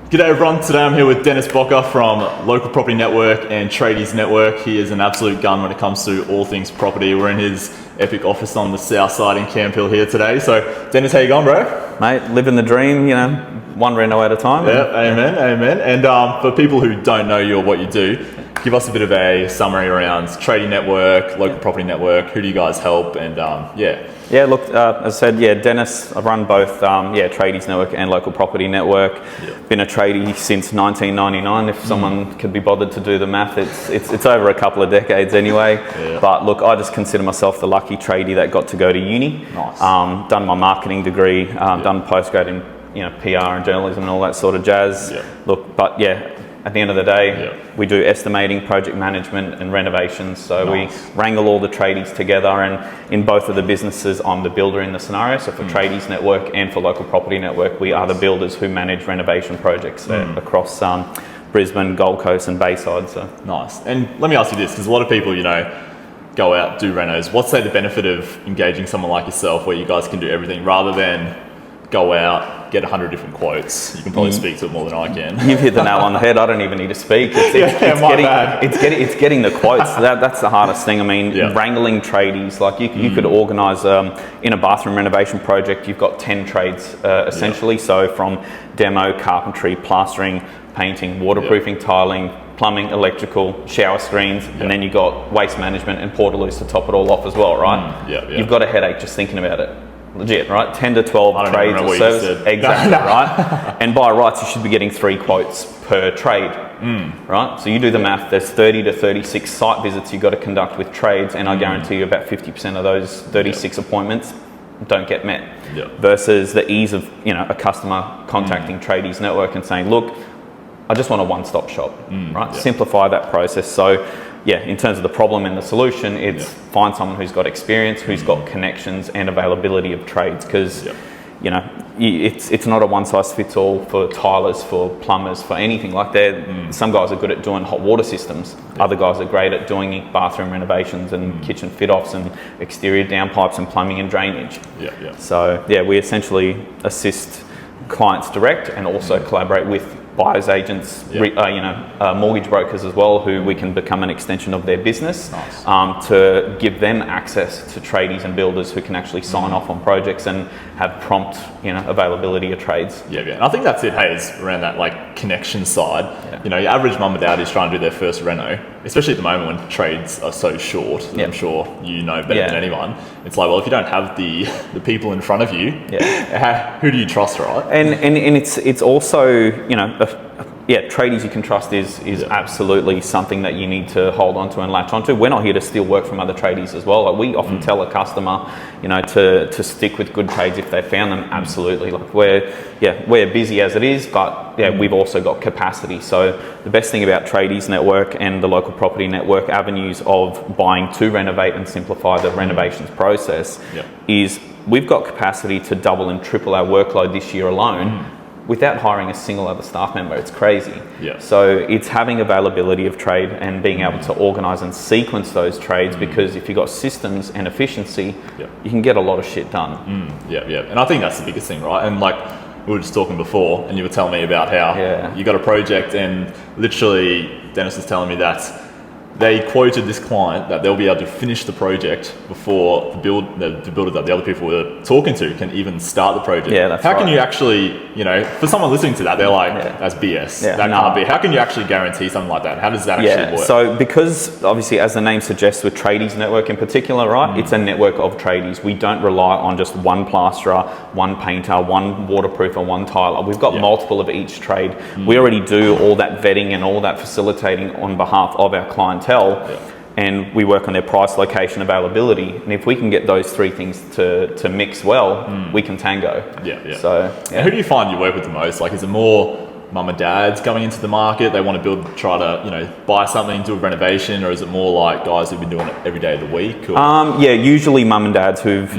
G'day everyone, today I'm here with Dennis Boca from Local Property Network and Tradies Network. He is an absolute gun when it comes to all things property. We're in his epic office on the south side in Camp Hill here today. So Dennis, how you going, bro? Mate, living the dream, you know, one reno at a time. Yeah, amen. And for people who don't know you or what you do, give us a bit of a summary around Tradie Network, Local Property Network. Who do you guys help? And Yeah, look, as I said, Dennis, I've run both Tradies Network and Local Property Network. Yeah. Been a tradie since 1999. If someone could be bothered to do the math, it's over a couple of decades anyway. Yeah. But look, I just consider myself the lucky tradie that got to go to uni. Nice. Done my marketing degree, done postgrad in PR and journalism and all that sort of jazz. Yeah. Look, but yeah. At the end of the day, we do estimating, project management and renovations. So we wrangle all the tradies together, and in both of the businesses, I'm the builder in the scenario. So for Tradies Network and for Local Property Network, we are the builders who manage renovation projects across Brisbane, Gold Coast and Bayside. So nice. And let me ask you this, because a lot of people, go out, do renos. What's the benefit of engaging someone like yourself where you guys can do everything rather than go out, get 100 different quotes? You can probably speak to it more than I can. You've hit the nail on the head. I don't even need to speak. It's getting the quotes. That's the hardest thing. I mean, wrangling tradies. Like you could organise in a bathroom renovation project. You've got 10 trades essentially. So from demo, carpentry, plastering, painting, waterproofing, tiling, plumbing, electrical, shower screens, and then you got waste management and portaloos to top it all off as well, right? You've got a headache just thinking about it. Legit, right? 10 to 12 trades or services. Exactly, right? And by rights, you should be getting 3 quotes per trade, right? So you do the math, there's 30 to 36 site visits you've got to conduct with trades, and I guarantee you about 50% of those 36 appointments don't get met. Versus the ease of, a customer contacting Tradies Network and saying, look, I just want a one-stop shop, right? Simplify that process. So in terms of the problem and the solution, it's find someone who's got experience, who's got connections and availability of trades, because it's not a one-size-fits-all for tilers, for plumbers, for anything like that. Some guys are good at doing hot water systems. Other guys are great at doing bathroom renovations and kitchen fit-offs and exterior downpipes and plumbing and drainage. So we essentially assist clients direct and also collaborate with buyers agents, mortgage brokers as well, who we can become an extension of their business to give them access to tradies and builders who can actually sign off on projects and have prompt availability of trades. And I think that's it, hey, is around that connection side. Your average mum and dad is trying to do their first reno, especially at the moment when trades are so short. I'm sure you know better than anyone. It's like, well, if you don't have the people in front of you, who do you trust, right? And it's also, tradies you can trust is absolutely something that you need to hold on to and latch onto. We're not here to steal work from other tradies as well. We often tell a customer, to stick with good trades if they found them. Absolutely. We're busy as it is, but we've also got capacity. So the best thing about Tradies Network and the Local Property Network avenues of buying to renovate and simplify the renovations process is we've got capacity to double and triple our workload this year alone. Without hiring a single other staff member. It's crazy. So it's having availability of trade and being able to organise and sequence those trades, because if you've got systems and efficiency, you can get a lot of shit done. And I think that's the biggest thing, right? And we were just talking before, and you were telling me about how you got a project, and literally Dennis was telling me that they quoted this client that they'll be able to finish the project before the builder that the other people were talking to can even start the project. How can you actually, for someone listening to that, they're like, that's BS. That can't be. How can you actually guarantee something like that? How does that actually work? So because obviously, as the name suggests, with Tradies Network in particular, right, it's a network of tradies. We don't rely on just one plasterer, one painter, one waterproofer, one tiler. We've got multiple of each trade. We already do all that vetting and all that facilitating on behalf of our clientele. And we work on their price, location, availability, and if we can get those 3 things to mix well, we can tango. So and who do you find you work with the most? Is it more mum and dads coming into the market, they want to try to buy something, do a renovation, or is it more like guys who've been doing it every day of the week? Usually mum and dads who've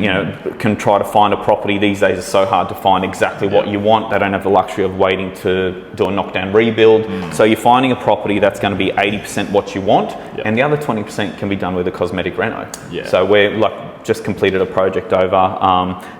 can try to find a property. These days it's so hard to find exactly what you want. They don't have the luxury of waiting to do a knockdown rebuild. So you're finding a property that's going to be 80% what you want, and the other 20% can be done with a cosmetic reno. So we're just completed a project over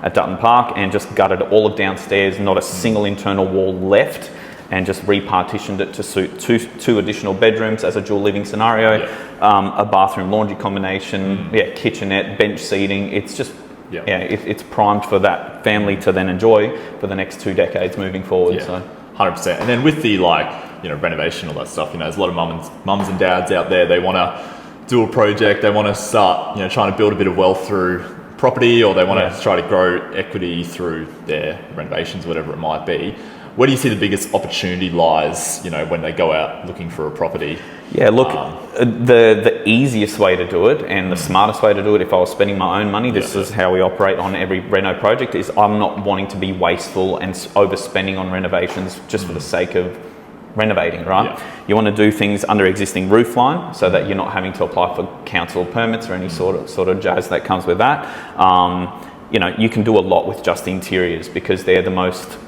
at Dutton Park and just gutted all of downstairs, not a single internal wall left. and just repartitioned it to suit two additional bedrooms as a dual living scenario, a bathroom laundry combination, kitchenette, bench seating. It's just it's primed for that family to then enjoy for the next 2 decades moving forward. So 100%. And then with the renovation, all that stuff, there's a lot of mums and dads out there. They want to do a project. They want to start trying to build a bit of wealth through property, or they want to try to grow equity through their renovations, whatever it might be. Where do you see the biggest opportunity lies, when they go out looking for a property? Yeah, look, the easiest way to do it and the smartest way to do it, if I was spending my own money, this is how we operate on every reno project, is I'm not wanting to be wasteful and overspending on renovations just for the sake of renovating, right? Yeah. You want to do things under existing roof line so that you're not having to apply for council permits or any sort of jazz that comes with that. You can do a lot with just the interiors because they're the most,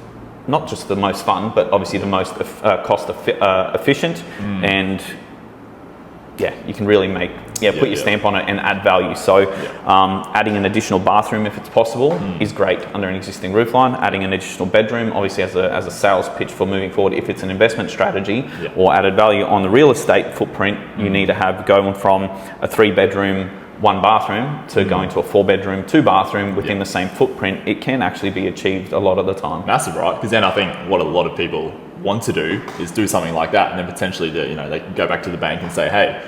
not just the most fun, but obviously the most cost efficient, and you can really put your stamp on it and add value. So adding an additional bathroom if it's possible is great under an existing roof line. Adding an additional bedroom, obviously as a sales pitch for moving forward, if it's an investment strategy or added value on the real estate footprint, you need to have going from a 3-bedroom 1 bathroom to going to a 4-bedroom 2 bathroom within the same footprint. It can actually be achieved a lot of the time. Massive, right? Because then I think what a lot of people want to do is do something like that, and then potentially they can go back to the bank and say, hey,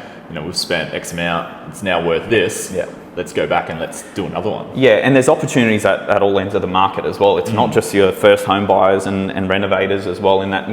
we've spent X amount, it's now worth this. Yeah. Let's go back and let's do another one. Yeah, and there's opportunities at all ends of the market as well. It's not just your first home buyers and renovators as well in that,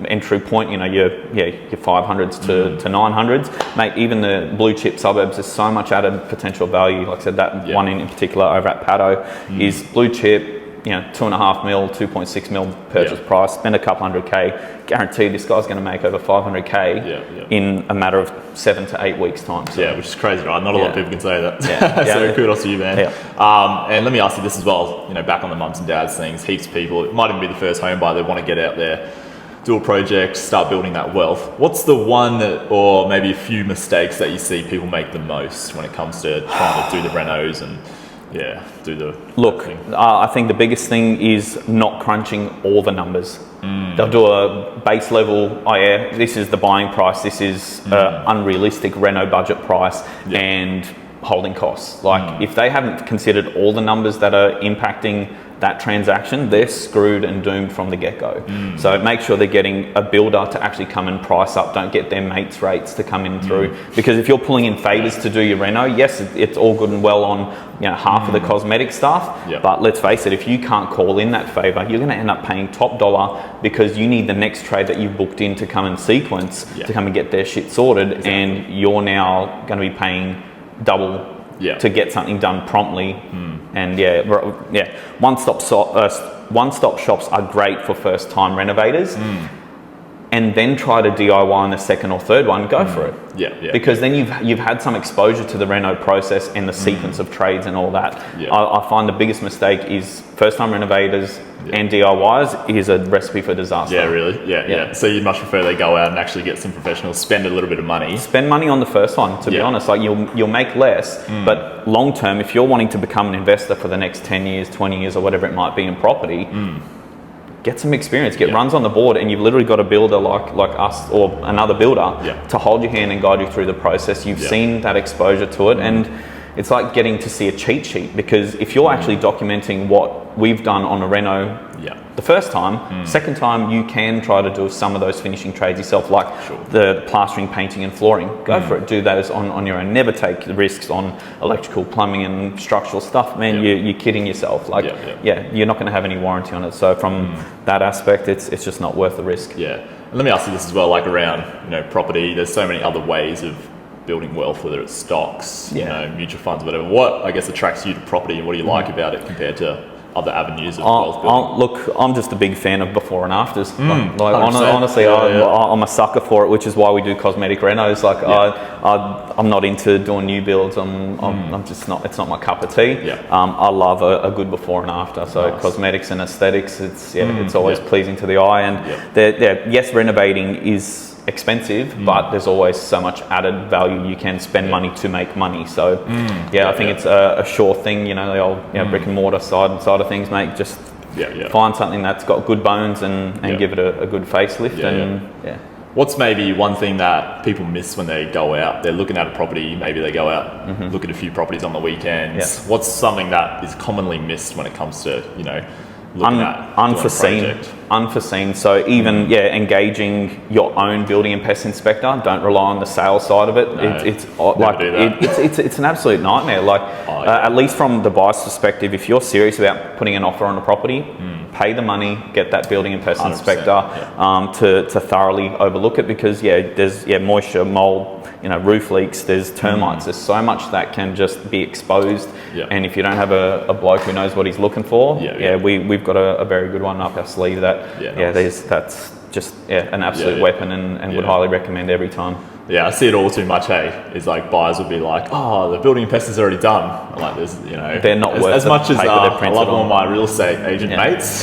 entry point, your 500s to 900s. Mate, even the blue chip suburbs, there's so much added potential value. Like I said, that one in particular over at Paddo is blue chip, 2.5 mil, 2.6 mil purchase price, spend a couple $100K, guaranteed this guy's going to make over 500K in a matter of 7 to 8 weeks time. So, which is crazy, right? Not a lot of people can say that. So kudos to you, man. And let me ask you this as well, back on the mums and dads things, heaps of people, it might even be the first home buyer, they want to get out there, do a project, start building that wealth. What's the one or maybe a few mistakes that you see people make the most when it comes to trying to do the renos and do the look? I think the biggest thing is not crunching all the numbers. They'll do a base level, this is the buying price, this is unrealistic reno budget price and holding costs. If they haven't considered all the numbers that are impacting that transaction, they're screwed and doomed from the get-go. So make sure they're getting a builder to actually come and price up. Don't get their mates' rates to come in through, because if you're pulling in favours to do your reno, yes, it's all good and well on half of the cosmetic stuff, but let's face it, if you can't call in that favour, you're going to end up paying top dollar because you need the next trade that you've booked in to come and sequence to come and get their shit sorted, and you're now going to be paying double to get something done promptly. And one-stop shops are great for first-time renovators. And then try to DIY on the second or third one, go for it. Because then you've had some exposure to the reno process and the sequence of trades and all that. I find the biggest mistake is first-time renovators and DIYs is a recipe for disaster. Yeah, really? Yeah. So you'd much prefer they go out and actually get some professionals, spend a little bit of money. Spend money on the first one, to be honest. You'll make less, but long-term, if you're wanting to become an investor for the next 10 years, 20 years, or whatever it might be in property, get some experience, get runs on the board, and you've literally got a builder like us or another builder to hold your hand and guide you through the process. You've seen that exposure to it, and it's like getting to see a cheat sheet, because if you're actually documenting what we've done on a reno the first time, second time you can try to do some of those finishing trades yourself, like the plastering, painting and flooring. Go for it, do those on your own. Never take the risks on electrical, plumbing and structural stuff, man. You're kidding yourself. You're not going to have any warranty on it. So from that aspect, it's just not worth the risk. And let me ask you this as well, around property, there's so many other ways of building wealth, whether it's stocks, mutual funds, whatever. What, I guess, attracts you to property, and what do you like about it compared to other avenues of wealth building? Look, I'm just a big fan of before and afters. Honestly, I'm a sucker for it, which is why we do cosmetic renos. I'm not into doing new builds. I'm just not. It's not my cup of tea. I love a good before and after. So cosmetics and aesthetics, it's always pleasing to the eye. And yes, renovating is expensive, but there's always so much added value. You can spend money to make money. So I think it's a sure thing. The old brick and mortar side of things, mate. Just find something that's got good bones and give it a good facelift. What's maybe one thing that people miss when they go out? They're looking at a property, maybe they go out, look at a few properties on the weekends. What's something that is commonly missed when it comes to, you know, looking at unforeseen. So even engaging your own building and pest inspector. Don't rely on the sales side of it. No, it's an absolute nightmare. Like at least from the buyer's perspective, if you're serious about putting an offer on a property, pay the money, get that building and pest inspector to thoroughly overlook it, because there's moisture, mold, roof leaks, there's termites, there's so much that can just be exposed. And if you don't have a bloke who knows what he's looking for, we've got a very good one up our sleeve that that's just an absolute weapon, and would highly recommend every time. Yeah, I see it all too much, hey. It's like buyers will be like, oh, the building and pest is already done. I'm like, there's, they're not worth as much as I love all my real estate agent mates.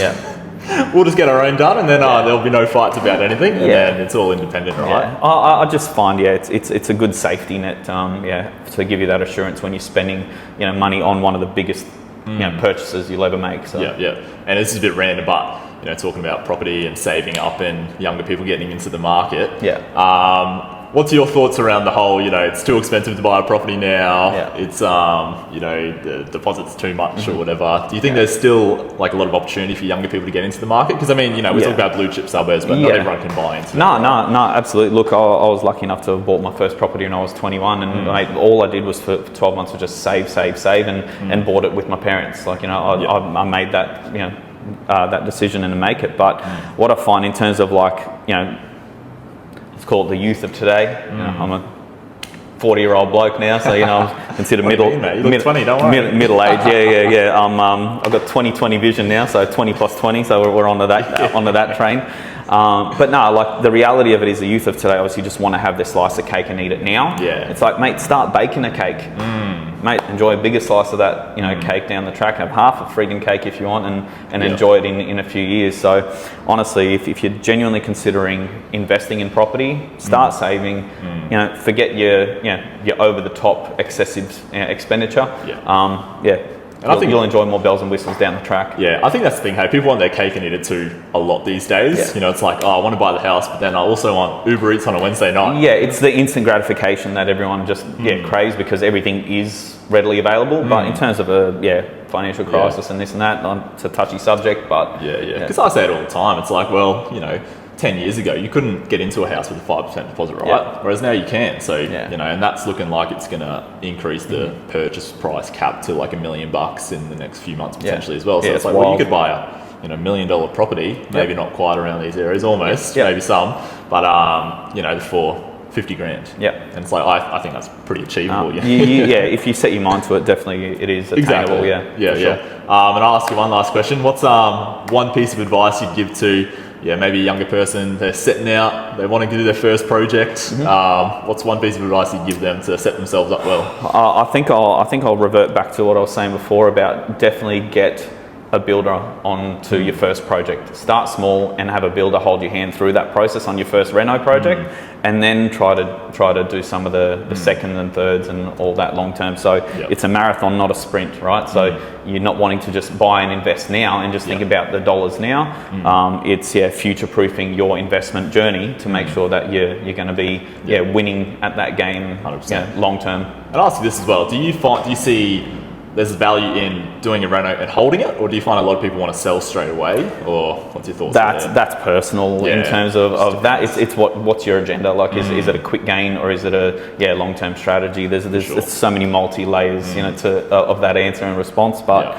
We'll just get our own done, and then there'll be no fights about anything, and then it's all independent, right? I just find it's a good safety net, to give you that assurance when you're spending money on one of the biggest purchases you'll ever make. So and this is a bit random, but talking about property and saving up and younger people getting into the market. What's your thoughts around the whole, it's too expensive to buy a property now, it's, the deposit's too much or whatever. Do you think there's still like a lot of opportunity for younger people to get into the market? Because I mean, we talk about blue chip suburbs, but not everyone can buy into No, absolutely. Look, I was lucky enough to have bought my first property when I was 21, and all I did was for 12 months was just save and bought it with my parents. Like, I made that, that decision and to make it. But what I find in terms of like, call it the youth of today. I'm a 40-year-old bloke now, so I'm considered middle. You look 20, don't worry. Middle age, I've got 20/20 vision now, so 20 plus 20, so we're onto that train. But no, like the reality of it is the youth of today obviously just want to have their slice of cake and eat it now. It's like, mate, start baking a cake. Mate, enjoy a bigger slice of that, cake down the track. Have half a freaking cake if you want, and enjoy it in a few years. So honestly, if you're genuinely considering investing in property, start saving. Forget your over the top excessive expenditure. And I think you'll enjoy more bells and whistles down the track. I think that's the thing, hey, people want their cake and eat it too a lot these days. It's like, I want to buy the house, but then I also want Uber Eats on a Wednesday night. It's the instant gratification that everyone just craves, because everything is readily available. But in terms of a financial crisis and this and that, it's a touchy subject. But because I say it all the time, it's like, well, 10 years ago, you couldn't get into a house with a 5% deposit, right? Whereas now you can. So, and that's looking like it's going to increase the purchase price cap to like $1 million in the next few months potentially as well. So it's like, well, you could buy a $1 million property, maybe not quite around these areas, almost, maybe some, but for 50 grand. And it's like, I think that's pretty achievable. If you set your mind to it, definitely it is attainable. Sure. And I'll ask you one last question. What's one piece of advice you'd give to maybe a younger person? They're setting out, they want to do their first project. What's one piece of advice you'd give them to set themselves up well? I think I'll revert back to what I was saying before about definitely get a builder onto your first project. Start small and have a builder hold your hand through that process on your first reno project, and then try to do some of the second and thirds and all that long term. So it's a marathon, not a sprint, right? So you're not wanting to just buy and invest now and just think about the dollars now. It's future proofing your investment journey to make sure that you're going to be winning at that game 100%. Long term. And I'll ask you this as well. Do you see there's value in doing a reno and holding it, or do you find a lot of people want to sell straight away? Or what's your thoughts? That's personal in terms of that. It's what's your agenda? Like, is it a quick gain, or is it a long term strategy? There's so many multi layers of that answer and response, but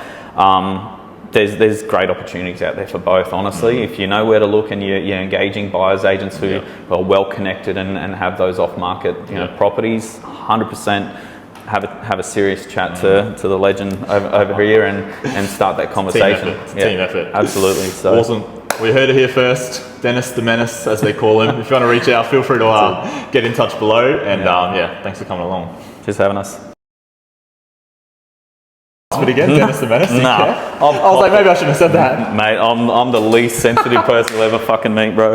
there's great opportunities out there for both. Honestly, if you know where to look and you're engaging buyers agents who are well connected and have those off market properties, 100%. Have a serious chat to the legend over here and start that conversation. Team effort. Absolutely. So awesome. We heard it here first. Dennis the Menace, as they call him. If you want to reach out, feel free to get in touch below. And thanks for coming along. Cheers for having us. But again, Dennis the Menace. Nah. I was like, maybe I shouldn't have said that. Mate, I'm the least sensitive person you'll ever fucking meet, bro.